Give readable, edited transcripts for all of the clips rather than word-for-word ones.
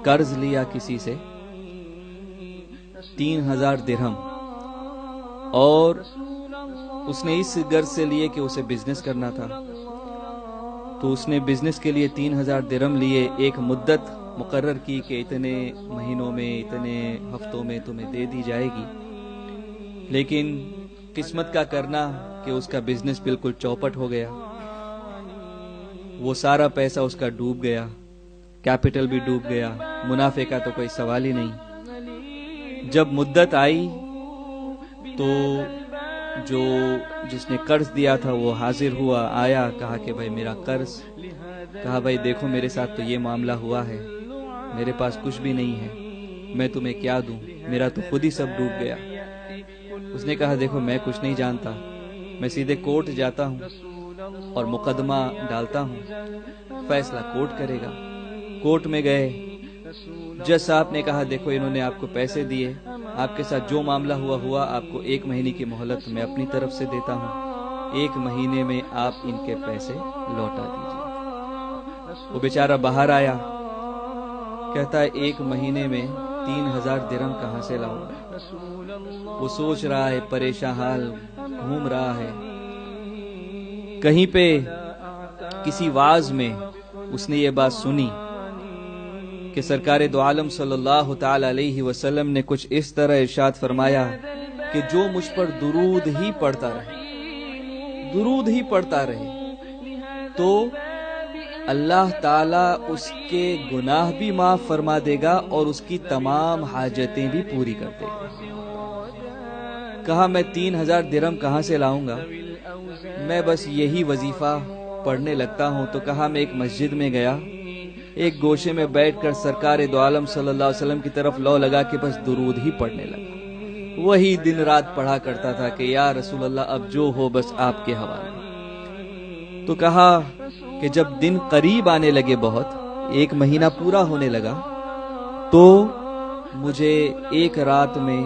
قرض لیا کسی سے 3000 درہم، اور اس نے اس غرض سے لیے کہ اسے بزنس کرنا تھا، تو اس نے بزنس کے لیے 3000 درہم لیے، ایک مدت مقرر کی کہ اتنے مہینوں میں اتنے ہفتوں میں تمہیں دے دی جائے گی، لیکن قسمت کا کرنا کہ اس کا بزنس بالکل چوپٹ ہو گیا، وہ سارا پیسہ اس کا ڈوب گیا، کیپٹل بھی ڈوب گیا، منافع کا تو کوئی سوال ہی نہیں۔ جب مدت آئی تو جس نے قرض دیا تھا وہ حاضر ہوا، آیا، کہا کہ بھائی میرا قرض، کہا بھائی دیکھو میرے ساتھ تو یہ معاملہ ہوا ہے، میرے پاس کچھ بھی نہیں ہے، میں تمہیں کیا دوں، میرا تو خود ہی سب ڈوب گیا۔ اس نے کہا دیکھو میں کچھ نہیں جانتا، میں سیدھے کورٹ جاتا ہوں اور مقدمہ ڈالتا ہوں، فیصلہ کورٹ کرے گا۔ کورٹ میں گئے، جج صاحب نے کہا دیکھو انہوں نے آپ کو پیسے دیے، آپ کے ساتھ جو معاملہ ہوا، آپ کو 1 مہینے کی مہلت میں اپنی طرف سے دیتا ہوں، 1 مہینے میں آپ ان کے پیسے لوٹا دیجیے۔ وہ بیچارہ باہر آیا، کہتا ہے 1 مہینے میں 3000 درہم کہاں سے لاؤں گا؟ وہ سوچ رہا ہے، پریشان حال گھوم رہا ہے۔ کہیں پہ کسی واعظ میں اس نے یہ بات سنی کہ سرکار دو عالم صلی اللہ تعالی علیہ وسلم نے کچھ اس طرح ارشاد فرمایا کہ جو مجھ پر درود ہی پڑھتا رہے تو اللہ تعالی اس کے گناہ بھی معاف فرما دے گا اور اس کی تمام حاجتیں بھی پوری کر دے گا۔ کہا میں 3000 درہم کہاں سے لاؤں گا، میں بس یہی وظیفہ پڑھنے لگتا ہوں۔ تو کہا میں ایک مسجد میں گیا، ایک گوشے میں بیٹھ کر سرکار دو عالم صلی اللہ علیہ وسلم کی طرف لو لگا کہ بس درود ہی پڑھنے لگا، وہی دن رات پڑھا کرتا تھا کہ یا رسول اللہ اب جو ہو بس آپ کے حوالے۔ تو کہا کہ جب دن قریب آنے لگے، بہت 1 مہینہ پورا ہونے لگا، تو مجھے ایک رات میں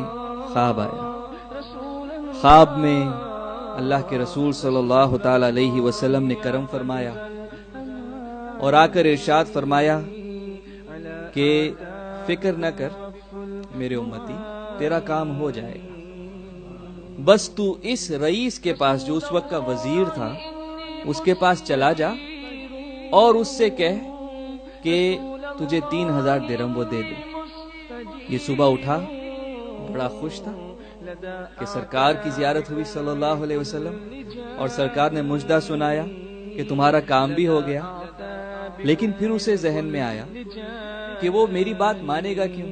خواب آیا۔ خواب میں اللہ کے رسول صلی اللہ تعالی علیہ وسلم نے کرم فرمایا اور آ کر ارشاد فرمایا کہ فکر نہ کر میرے امتی، تیرا کام ہو جائے گا، بس تو اس رئیس کے پاس جو اس وقت کا وزیر تھا اس کے پاس چلا جا اور اس سے کہہ کہ تجھے 3000 درہم وہ دے دے۔ یہ صبح اٹھا، بڑا خوش تھا کہ سرکار کی زیارت ہوئی صلی اللہ علیہ وسلم، اور سرکار نے مجدہ سنایا کہ تمہارا کام بھی ہو گیا۔ لیکن پھر اسے ذہن میں آیا کہ وہ میری بات مانے گا کیوں؟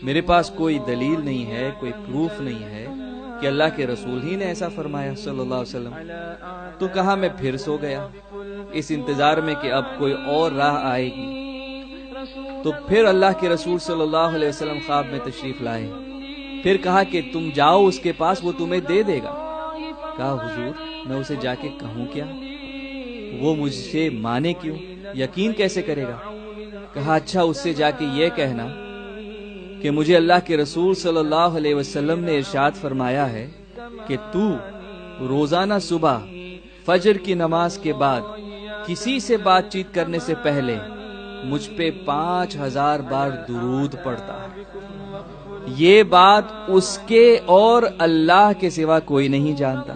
میرے پاس کوئی دلیل نہیں ہے، کوئی پروف نہیں ہے کہ اللہ کے رسول ہی نے ایسا فرمایا صلی اللہ علیہ وسلم۔ تو کہا میں پھر سو گیا اس انتظار میں کہ اب کوئی اور راہ آئے گی۔ تو پھر اللہ کے رسول صلی اللہ علیہ وسلم خواب میں تشریف لائے، پھر کہا کہ تم جاؤ اس کے پاس، وہ تمہیں دے دے گا۔ کہا حضور میں اسے جا کے کہوں کیا، وہ مجھ سے مانے کیوں، یقین کیسے کرے گا؟ کہا اچھا اس سے جا کے یہ کہنا کہ مجھے اللہ کے رسول صلی اللہ علیہ وسلم نے ارشاد فرمایا ہے کہ تو روزانہ صبح فجر کی نماز کے بعد کسی سے بات چیت کرنے سے پہلے مجھ پہ 5000 بار درود پڑتا ہے، یہ بات اس کے اور اللہ کے سوا کوئی نہیں جانتا۔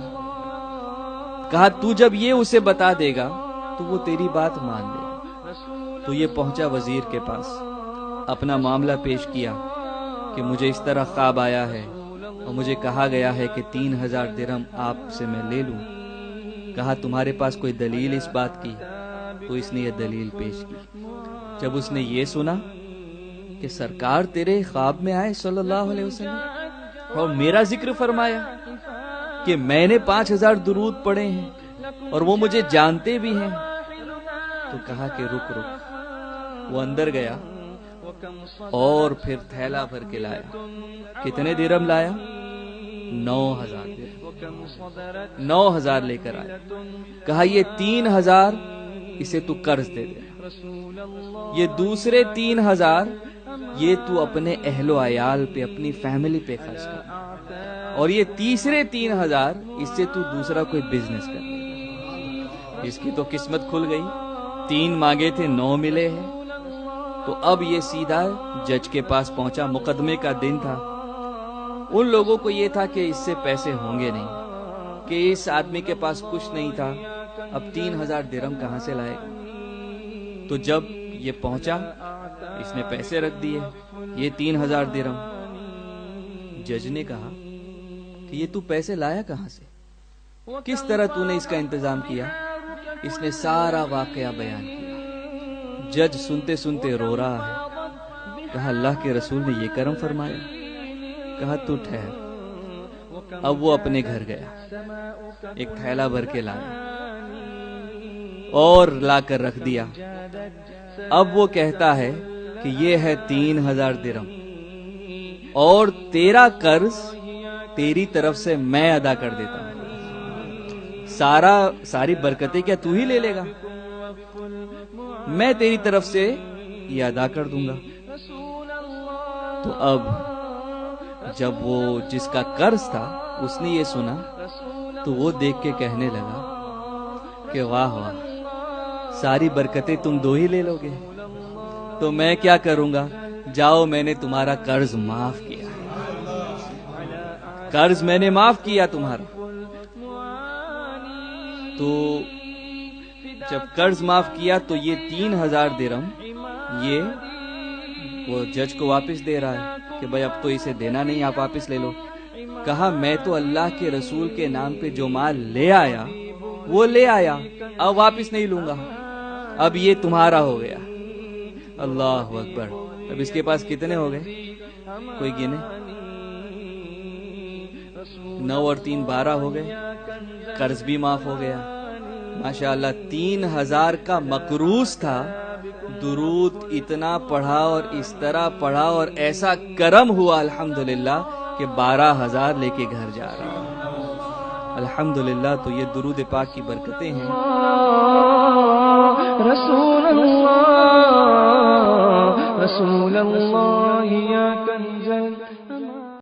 کہا تو جب یہ اسے بتا دے گا تو وہ تیری بات مان لے گا۔ تو یہ پہنچا وزیر کے پاس، اپنا معاملہ پیش کیا کہ مجھے اس طرح خواب آیا ہے اور مجھے کہا گیا ہے کہ 3000 درہم آپ سے میں لے لوں۔ کہا تمہارے پاس کوئی دلیل اس بات کی؟ تو اس نے یہ دلیل پیش کی۔ جب اس نے یہ سنا کہ سرکار تیرے خواب میں آئے صلی اللہ علیہ وسلم اور میرا ذکر فرمایا کہ میں نے 5000 درود پڑھے ہیں اور وہ مجھے جانتے بھی ہیں، تو کہا کہ رک وہ اندر گیا اور پھر تھیلا بھر کے لایا۔ کتنے درہم لایا؟ 9000 درہم، 9000 لے کر آیا۔ کہا یہ 3000 اسے تو قرض دے دے، یہ دوسرے 3000 یہ تو اپنے اہل و عیال پہ، اپنی فیملی پہ خرچ کر، اور یہ تیسرے 3000 اس سے تو دوسرا کوئی بزنس کر لے۔ اس کی تو قسمت کھل گئی، 3 مانگے تھے 9 ملے ہیں۔ تو اب یہ سیدھا جج کے پاس پہنچا، مقدمے کا دن تھا۔ ان لوگوں کو یہ تھا کہ اس سے پیسے ہوں گے نہیں، کہ اس آدمی کے پاس کچھ نہیں تھا، اب 3000 درہم کہاں سے لائے گا؟ تو جب یہ پہنچا، اس نے پیسے رکھ دیے، یہ 3000 درہم۔ جج نے کہا کہ یہ تو پیسے لایا کہاں سے، کس طرح تو نے اس کا انتظام کیا؟ اس نے سارا واقعہ بیان کیا۔ جج سنتے سنتے رو رہا ہے۔ کہا اللہ کے رسول نے یہ کرم فرمایا؟ کہا تو ٹھہر۔ اب وہ اپنے گھر گیا، ایک تھیلا بھر کے لایا اور لا کر رکھ دیا۔ اب وہ کہتا ہے کہ یہ ہے 3000 درہم اور تیرا قرض تیری طرف سے میں ادا کر دیتا ہوں، ساری برکتیں کیا تو ہی لے لے گا؟ میں تیری طرف سے یہ ادا کر دوں گا۔ تو اب جب وہ جس کا قرض تھا اس نے یہ سنا تو وہ دیکھ کے کہنے لگا کہ واہ واہ، ساری برکتیں تم دو ہی لے لو گے، تو میں کیا کروں گا؟ جاؤ، میں نے تمہارا قرض معاف کیا، قرض میں نے معاف کیا تمہارا۔ تو جب قرض معاف کیا تو یہ 3000 درہم یہ وہ جج کو واپس دے رہا ہے کہ بھائی اب تو اسے دینا نہیں، آپ واپس لے لو۔ کہا میں تو اللہ کے رسول کے نام پہ جو مال لے آیا وہ لے آیا، اب واپس نہیں لوں گا، اب یہ تمہارا ہو گیا۔ اللہ اکبر۔ اب اس کے پاس کتنے ہو گئے؟ کوئی گنے؟ 9 اور 3 12 ہو گئے، قرض بھی معاف ہو گیا۔ ماشاءاللہ 3000 کا مقروض تھا، درود اتنا پڑھا اور اس طرح پڑھا اور ایسا کرم ہوا الحمدللہ کہ 12000 لے کے گھر جا رہا ہے الحمدللہ۔ تو یہ درود پاک کی برکتیں ہیں۔ رسول اللہ رسول اللہ